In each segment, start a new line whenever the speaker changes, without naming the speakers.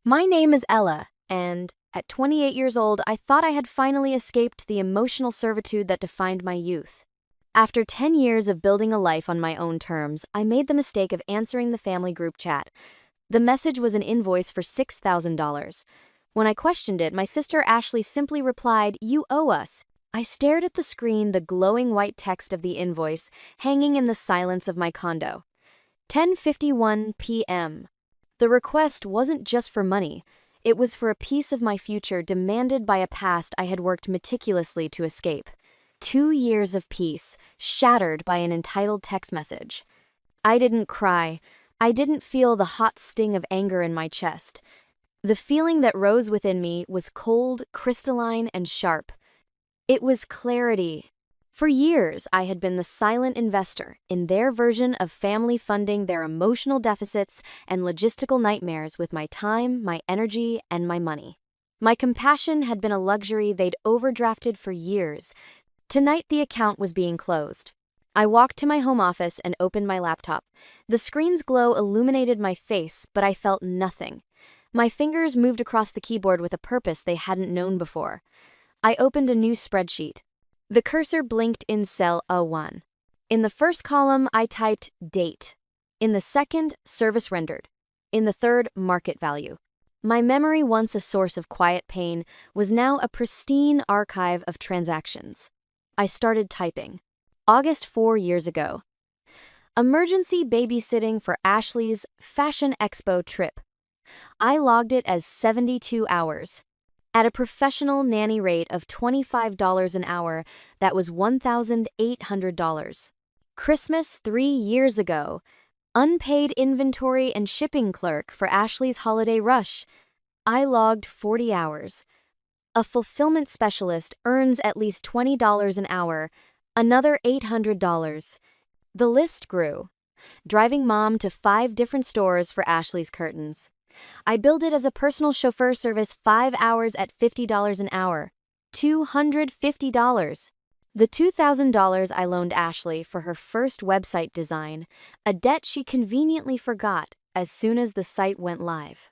My name is Ella, and at 28 years old, I thought I had finally escaped the emotional servitude that defined my youth. After 10 years of building a life on my own terms, I made the mistake of answering the family group chat. The message was an invoice for $6,000. When I questioned it, my sister Ashley simply replied, "You owe us." I stared at the screen, the glowing white text of the invoice, hanging in the silence of my condo. 10:51 p.m. The request wasn't just for money. It was for a piece of my future demanded by a past I had worked meticulously to escape. 2 years of peace, shattered by an entitled text message. I didn't cry. I didn't feel the hot sting of anger in my chest. The feeling that rose within me was cold, crystalline, and sharp. It was clarity. For years, I had been the silent investor in their version of family funding their emotional deficits and logistical nightmares with my time, my energy, and my money. My compassion had been a luxury they'd overdrafted for years. Tonight, the account was being closed. I walked to my home office and opened my laptop. The screen's glow illuminated my face, but I felt nothing. My fingers moved across the keyboard with a purpose they hadn't known before. I opened a new spreadsheet. The cursor blinked in cell A1. In the first column, I typed date. In the second, service rendered. In the third, market value. My memory, once a source of quiet pain, was now a pristine archive of transactions. I started typing. August 4 years ago. Emergency babysitting for Ashley's Fashion Expo trip. I logged it as 72 hours. At a professional nanny rate of $25 an hour, that was $1,800. Christmas 3 years ago. Unpaid inventory and shipping clerk for Ashley's holiday rush. I logged 40 hours. A fulfillment specialist earns at least $20 an hour, another $800. The list grew. Driving mom to 5 different stores for Ashley's curtains. I billed it as a personal chauffeur service 5 hours at $50 an hour. $250. The $2,000 I loaned Ashley for her first website design, a debt she conveniently forgot as soon as the site went live.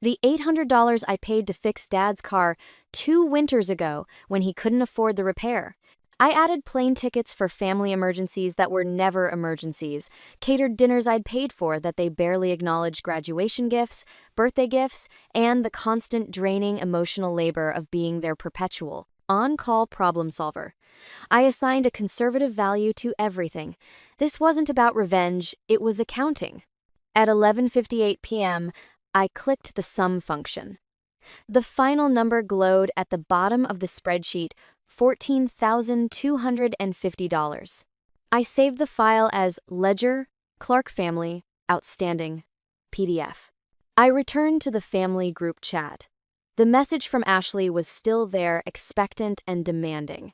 The $800 I paid to fix Dad's car 2 winters ago when he couldn't afford the repair. I added plane tickets for family emergencies that were never emergencies, catered dinners I'd paid for that they barely acknowledged, graduation gifts, birthday gifts, and the constant draining emotional labor of being their perpetual, on-call problem solver. I assigned a conservative value to everything. This wasn't about revenge, it was accounting. At 11:58 p.m., I clicked the sum function. The final number glowed at the bottom of the spreadsheet, $14,250. I saved the file as Ledger, Clark Family, Outstanding, PDF. I returned to the family group chat. The message from Ashley was still there, expectant and demanding.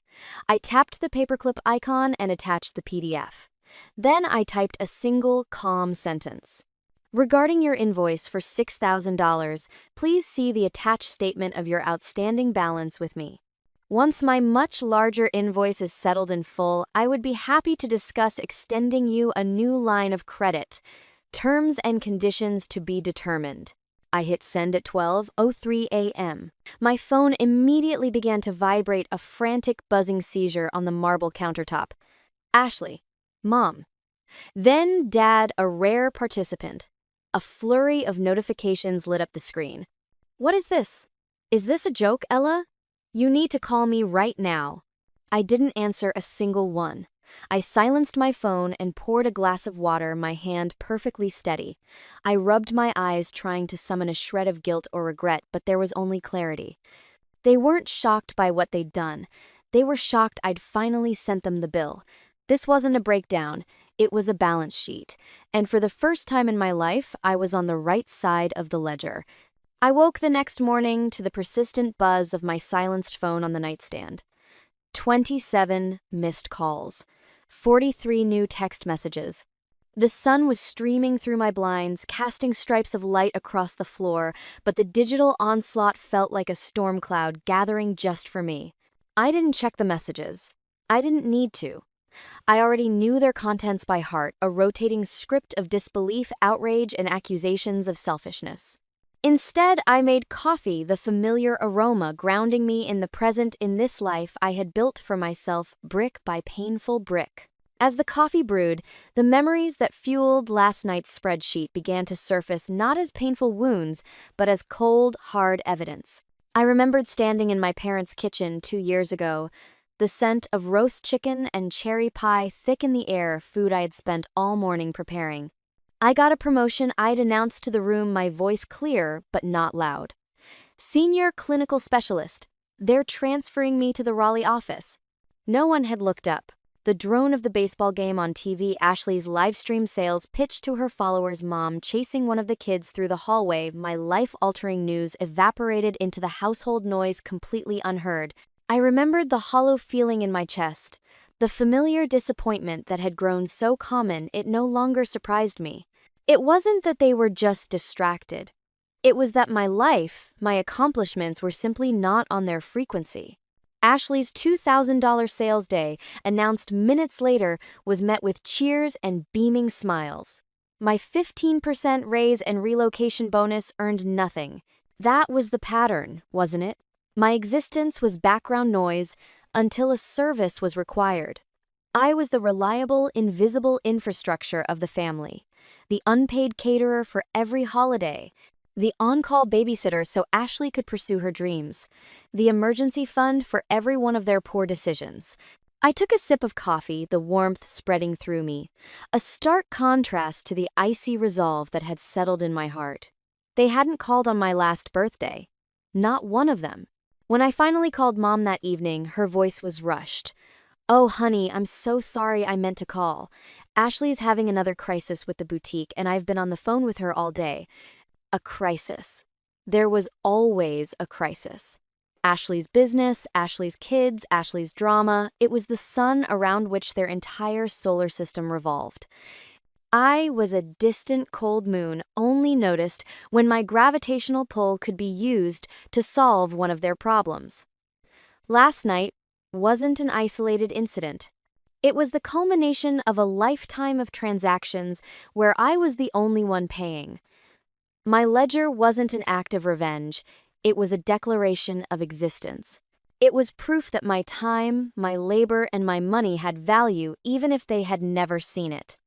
I tapped the paperclip icon and attached the PDF. Then I typed a single, calm sentence. Regarding your invoice for $6,000, please see the attached statement of your outstanding balance with me. Once my much larger invoice is settled in full, I would be happy to discuss extending you a new line of credit. Terms and conditions to be determined. I hit send at 12:03 a.m. My phone immediately began to vibrate, a frantic buzzing seizure on the marble countertop. Ashley. Mom. Then Dad, a rare participant. A flurry of notifications lit up the screen. What is this? Is this a joke, Ella? You need to call me right now. I didn't answer a single one. I silenced my phone and poured a glass of water, my hand perfectly steady. I rubbed my eyes, trying to summon a shred of guilt or regret, but there was only clarity. They weren't shocked by what they'd done. They were shocked I'd finally sent them the bill. This wasn't a breakdown. It was a balance sheet. And for the first time in my life, I was on the right side of the ledger. I woke the next morning to the persistent buzz of my silenced phone on the nightstand. 27 missed calls. 43 new text messages. The sun was streaming through my blinds, casting stripes of light across the floor, but the digital onslaught felt like a storm cloud gathering just for me. I didn't check the messages. I didn't need to. I already knew their contents by heart, a rotating script of disbelief, outrage, and accusations of selfishness. Instead, I made coffee, the familiar aroma grounding me in the present in this life I had built for myself brick by painful brick. As the coffee brewed, the memories that fueled last night's spreadsheet began to surface not as painful wounds, but as cold, hard evidence. I remembered standing in my parents' kitchen 2 years ago, the scent of roast chicken and cherry pie thick in the air, food I had spent all morning preparing. I got a promotion. I'd announced to the room, my voice clear but not loud. Senior clinical specialist. They're transferring me to the Raleigh office. No one had looked up. The drone of the baseball game on TV, Ashley's live stream sales pitched to her followers, mom chasing one of the kids through the hallway, my life-altering news evaporated into the household noise completely unheard. I remembered the hollow feeling in my chest, the familiar disappointment that had grown so common it no longer surprised me. It wasn't that they were just distracted. It was that my life, my accomplishments were simply not on their frequency. Ashley's $2,000 sales day, announced minutes later, was met with cheers and beaming smiles. My 15% raise and relocation bonus earned nothing. That was the pattern, wasn't it? My existence was background noise until a service was required. I was the reliable, invisible infrastructure of the family, the unpaid caterer for every holiday, the on-call babysitter so Ashley could pursue her dreams, the emergency fund for every one of their poor decisions. I took a sip of coffee, the warmth spreading through me, a stark contrast to the icy resolve that had settled in my heart. They hadn't called on my last birthday. Not one of them. When I finally called Mom that evening, her voice was rushed. "Oh, honey, I'm so sorry, I meant to call. Ashley's having another crisis with the boutique, and I've been on the phone with her all day." A crisis. There was always a crisis. Ashley's business, Ashley's kids, Ashley's drama. It was the sun around which their entire solar system revolved. I was a distant cold moon, only noticed when my gravitational pull could be used to solve one of their problems. Last night wasn't an isolated incident. It was the culmination of a lifetime of transactions where I was the only one paying. My ledger wasn't an act of revenge, it was a declaration of existence. It was proof that my time, my labor, and my money had value even if they had never seen it.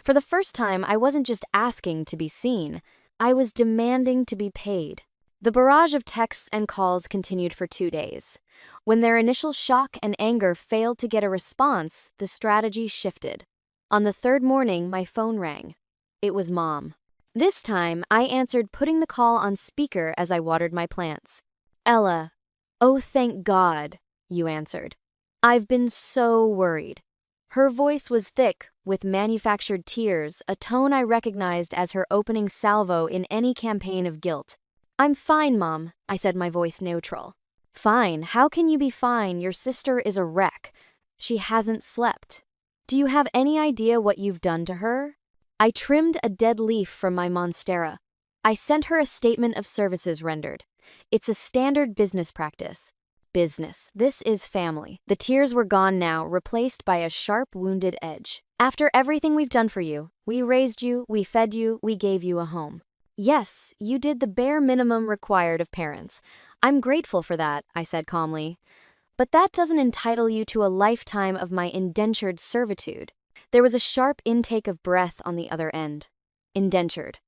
For the first time, I wasn't just asking to be seen, I was demanding to be paid. The barrage of texts and calls continued for 2 days. When their initial shock and anger failed to get a response, the strategy shifted. On the third morning, my phone rang. It was Mom. This time, I answered, putting the call on speaker as I watered my plants. "Ella, oh thank God," you answered. "I've been so worried." Her voice was thick, with manufactured tears, a tone I recognized as her opening salvo in any campaign of guilt. "I'm fine, Mom," I said, my voice neutral. "Fine? How can you be fine? Your sister is a wreck. She hasn't slept. Do you have any idea what you've done to her?" I trimmed a dead leaf from my monstera. I sent her a statement of services rendered. It's a standard business practice. Business. This is family. The tears were gone now, replaced by a sharp, wounded edge. "After everything we've done for you, we raised you, we fed you, we gave you a home. Yes, you did the bare minimum required of parents. I'm grateful for that," I said calmly. "But that doesn't entitle you to a lifetime of my indentured servitude." There was a sharp intake of breath on the other end. Indentured.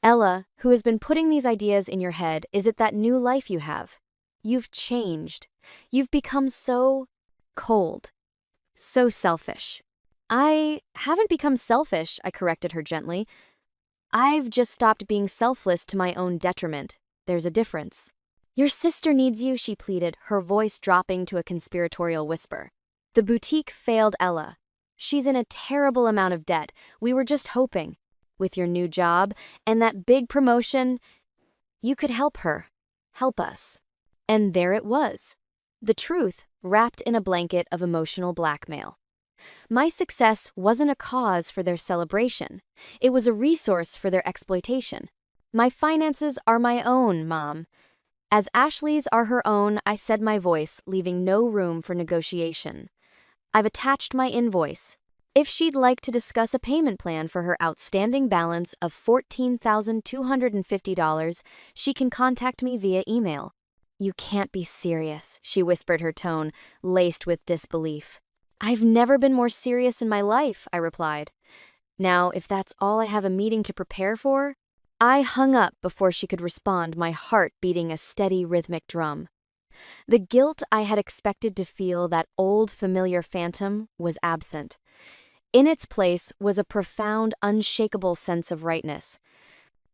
"Ella, who has been putting these ideas in your head, is it that new life you have? You've changed. You've become so cold. So selfish." "I haven't become selfish," I corrected her gently. "I've just stopped being selfless to my own detriment. There's a difference." "Your sister needs you," she pleaded, her voice dropping to a conspiratorial whisper. "The boutique failed Ella. She's in a terrible amount of debt. We were just hoping, with your new job and that big promotion, you could help her. Help us." And there it was. The truth, wrapped in a blanket of emotional blackmail. My success wasn't a cause for their celebration. It was a resource for their exploitation. My finances are my own, Mom. As Ashley's are her own, I said, my voice leaving no room for negotiation. "I've attached my invoice. If she'd like to discuss a payment plan for her outstanding balance of $14,250, she can contact me via email. You can't be serious, she whispered, her tone laced with disbelief. I've never been more serious in my life, I replied. Now, if that's all, I have a meeting to prepare for? I hung up before she could respond, my heart beating a steady rhythmic drum. The guilt I had expected to feel, that old familiar phantom, was absent. In its place was a profound, unshakable sense of rightness.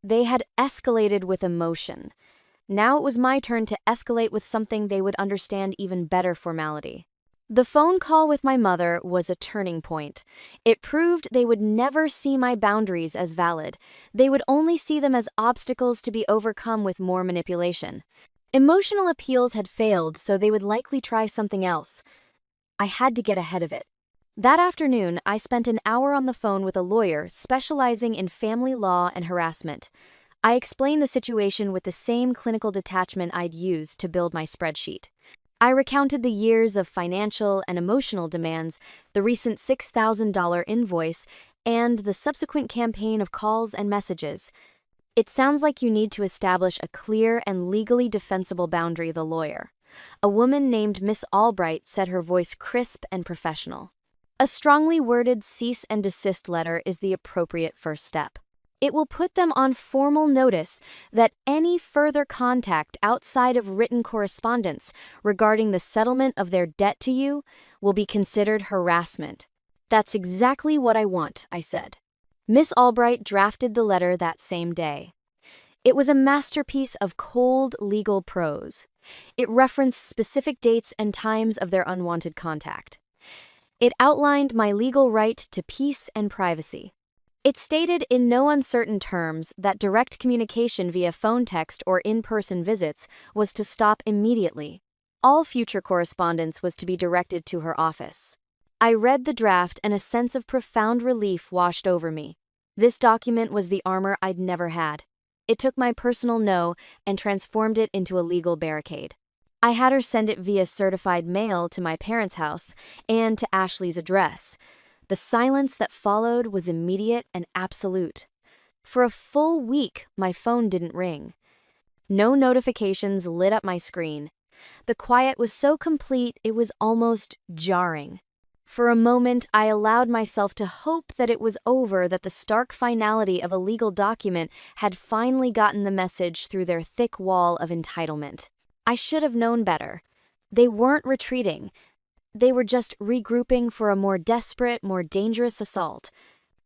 They had escalated with emotion. Now it was my turn to escalate with something they would understand, even better formality. The phone call with my mother was a turning point. It proved they would never see my boundaries as valid. They would only see them as obstacles to be overcome with more manipulation. Emotional appeals had failed, so they would likely try something else. I had to get ahead of it. That afternoon, I spent an hour on the phone with a lawyer specializing in family law and harassment. I explained the situation with the same clinical detachment I'd used to build my spreadsheet. I recounted the years of financial and emotional demands, the recent $6,000 invoice, and the subsequent campaign of calls and messages. It sounds like you need to establish a clear and legally defensible boundary, the lawyer. A woman named Miss Albright said, her voice crisp and professional. A strongly worded cease and desist letter is the appropriate first step. It will put them on formal notice that any further contact outside of written correspondence regarding the settlement of their debt to you will be considered harassment. That's exactly what I want, I said. Miss Albright drafted the letter that same day. It was a masterpiece of cold legal prose. It referenced specific dates and times of their unwanted contact. It outlined my legal right to peace and privacy. It stated in no uncertain terms that direct communication via phone, text, or in-person visits was to stop immediately. All future correspondence was to be directed to her office. I read the draft and a sense of profound relief washed over me. This document was the armor I'd never had. It took my personal no and transformed it into a legal barricade. I had her send it via certified mail to my parents' house and to Ashley's address. The silence that followed was immediate and absolute. For a full week, my phone didn't ring. No notifications lit up my screen. The quiet was so complete it was almost jarring. For a moment, I allowed myself to hope that it was over, that the stark finality of a legal document had finally gotten the message through their thick wall of entitlement. I should have known better. They weren't retreating. They were just regrouping for a more desperate, more dangerous assault.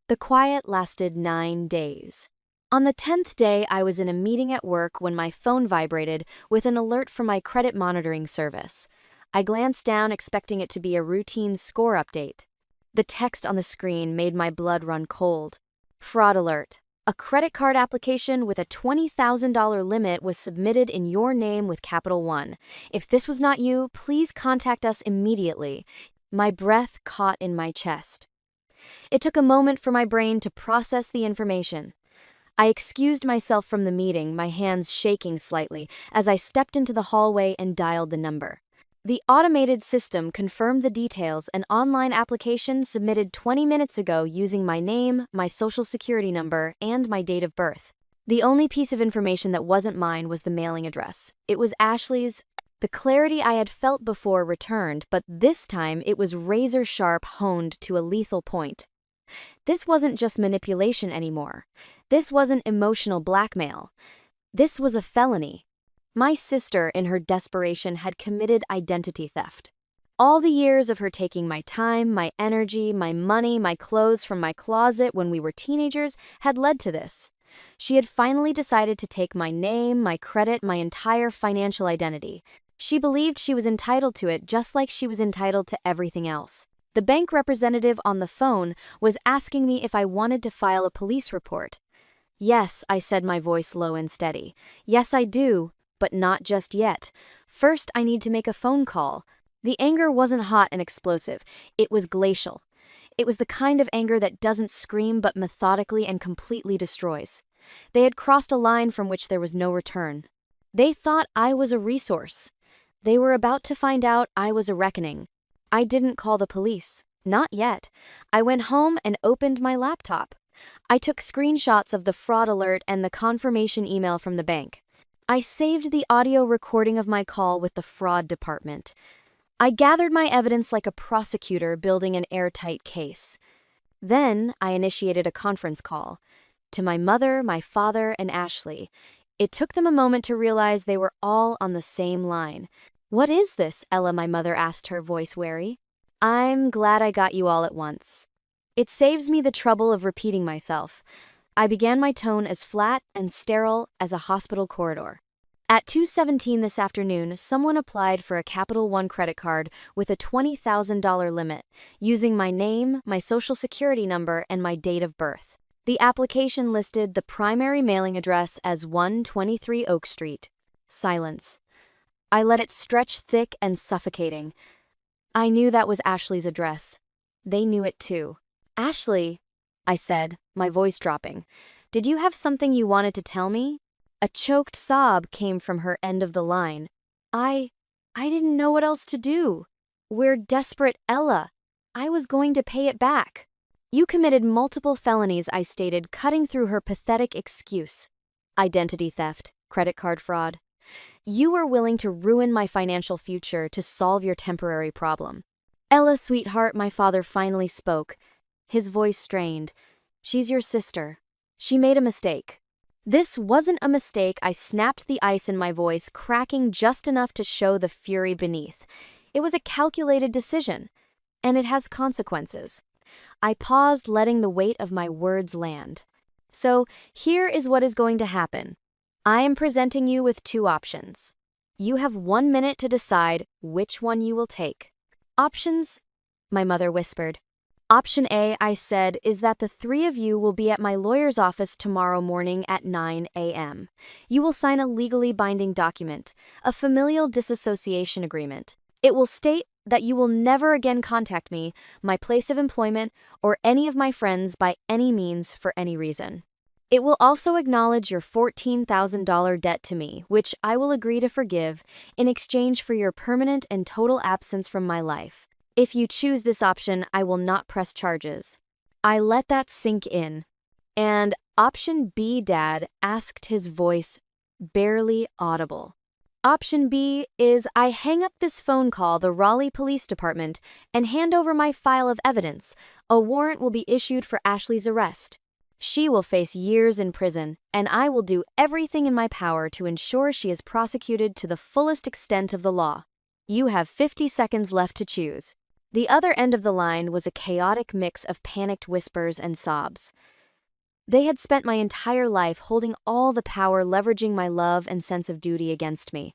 The quiet lasted 9 days. On the 10th day, I was in a meeting at work when my phone vibrated with an alert from my credit monitoring service. I glanced down, expecting it to be a routine score update. The text on the screen made my blood run cold. Fraud alert. A credit card application with a $20,000 limit was submitted in your name with Capital One. If this was not you, please contact us immediately. My breath caught in my chest. It took a moment for my brain to process the information. I excused myself from the meeting, my hands shaking slightly, as I stepped into the hallway and dialed the number. The automated system confirmed the details: an online application submitted 20 minutes ago using my name, my social security number, and my date of birth. The only piece of information that wasn't mine was the mailing address. It was Ashley's. The clarity I had felt before returned, but this time it was razor-sharp, honed to a lethal point. This wasn't just manipulation anymore. This wasn't emotional blackmail. This was a felony. My sister, in her desperation, had committed identity theft. All the years of her taking my time, my energy, my money, my clothes from my closet when we were teenagers had led to this. She had finally decided to take my name, my credit, my entire financial identity. She believed she was entitled to it, just like she was entitled to everything else. The bank representative on the phone was asking me if I wanted to file a police report. Yes, I said, my voice low and steady. Yes, I do. But not just yet. First, I need to make a phone call. The anger wasn't hot and explosive. It was glacial. It was the kind of anger that doesn't scream but methodically and completely destroys. They had crossed a line from which there was no return. They thought I was a resource. They were about to find out I was a reckoning. I didn't call the police. Not yet. I went home and opened my laptop. I took screenshots of the fraud alert and the confirmation email from the bank. I saved the audio recording of my call with the fraud department. I gathered my evidence like a prosecutor building an airtight case. Then I initiated a conference call to my mother, my father, and Ashley. It took them a moment to realize they were all on the same line. "What is this?" Ella, my mother, asked, her voice wary. "I'm glad I got you all at once. It saves me the trouble of repeating myself." I began my tone as flat and sterile as a hospital corridor. At 2:17 this afternoon, someone applied for a Capital One credit card with a $20,000 limit, using my name, my social security number, and my date of birth. The application listed the primary mailing address as 123 Oak Street. Silence. I let it stretch thick and suffocating. I knew that was Ashley's address. They knew it too. "Ashley," I said, my voice dropping, "did you have something you wanted to tell me?" A choked sob came from her end of the line. I didn't know what else to do. "We're desperate, Ella. I was going to pay it back." "You committed multiple felonies," I stated, cutting through her pathetic excuse. "Identity theft, credit card fraud. You were willing to ruin my financial future to solve your temporary problem." "Ella, sweetheart," my father finally spoke, his voice strained. "She's your sister. She made a mistake." This wasn't a mistake. I snapped the ice in my voice, cracking just enough to show the fury beneath. It was a calculated decision, and it has consequences. I paused, letting the weight of my words land. "So, here is what is going to happen. I am presenting you with two options. You have 1 minute to decide which one you will take." "Options?" my mother whispered. "Option A," I said, "is that the three of you will be at my lawyer's office tomorrow morning at 9 a.m. You will sign a legally binding document, a familial disassociation agreement. It will state that you will never again contact me, my place of employment, or any of my friends by any means for any reason. It will also acknowledge your $14,000 debt to me, which I will agree to forgive in exchange for your permanent and total absence from my life. If you choose this option, I will not press charges." I let that sink in. "And option B, Dad?" asked, his voice barely audible. "Option B is I hang up this phone call, the Raleigh Police Department, and hand over my file of evidence. A warrant will be issued for Ashley's arrest. She will face years in prison, and I will do everything in my power to ensure she is prosecuted to the fullest extent of the law. You have 50 seconds left to choose." The other end of the line was a chaotic mix of panicked whispers and sobs. They had spent my entire life holding all the power, leveraging my love and sense of duty against me.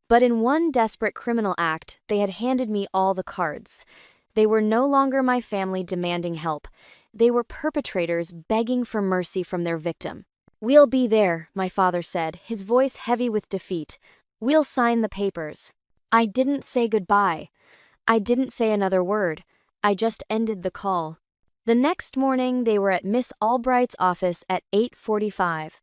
But in one desperate criminal act, they had handed me all the cards. They were no longer my family demanding help. They were perpetrators begging for mercy from their victim. "We'll be there," my father said, his voice heavy with defeat. "We'll sign the papers." I didn't say goodbye. I didn't say another word. I just ended the call. The next morning, they were at Miss Albright's office at 8:45.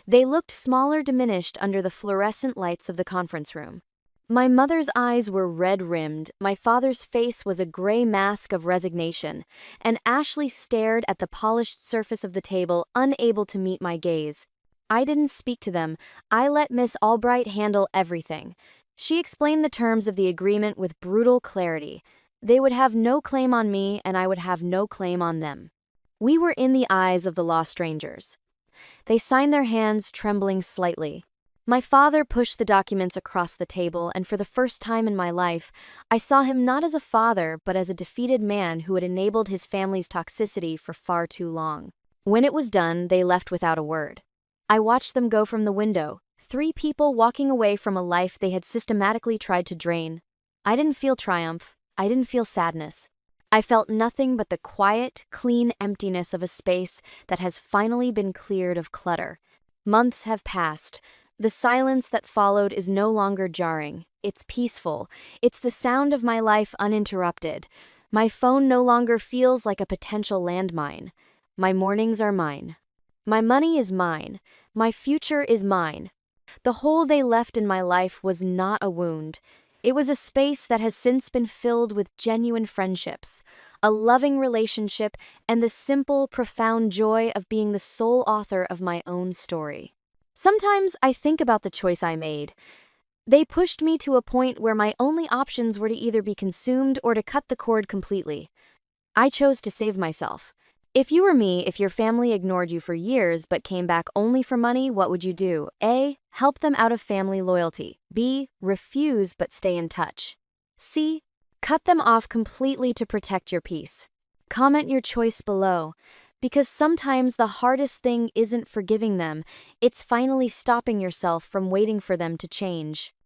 They looked smaller, diminished under the fluorescent lights of the conference room. My mother's eyes were red-rimmed, my father's face was a gray mask of resignation, and Ashley stared at the polished surface of the table, unable to meet my gaze. I didn't speak to them. I let Miss Albright handle everything. She explained the terms of the agreement with brutal clarity. They would have no claim on me, and I would have no claim on them. We were in the eyes of the law strangers. They signed, their hands trembling slightly. My father pushed the documents across the table, and for the first time in my life, I saw him not as a father, but as a defeated man who had enabled his family's toxicity for far too long. When it was done, they left without a word. I watched them go from the window. 3 people walking away from a life they had systematically tried to drain. I didn't feel triumph. I didn't feel sadness. I felt nothing but the quiet, clean emptiness of a space that has finally been cleared of clutter. Months have passed. The silence that followed is no longer jarring. It's peaceful. It's the sound of my life uninterrupted. My phone no longer feels like a potential landmine. My mornings are mine. My money is mine. My future is mine. The hole they left in my life was not a wound. It was a space that has since been filled with genuine friendships, a loving relationship, and the simple, profound joy of being the sole author of my own story. Sometimes I think about the choice I made. They pushed me to a point where my only options were to either be consumed or to cut the cord completely. I chose to save myself. If you were me, if your family ignored you for years but came back only for money, what would you do? A. Help them out of family loyalty. B. Refuse but stay in touch. C. Cut them off completely to protect your peace. Comment your choice below, because sometimes the hardest thing isn't forgiving them, it's finally stopping yourself from waiting for them to change.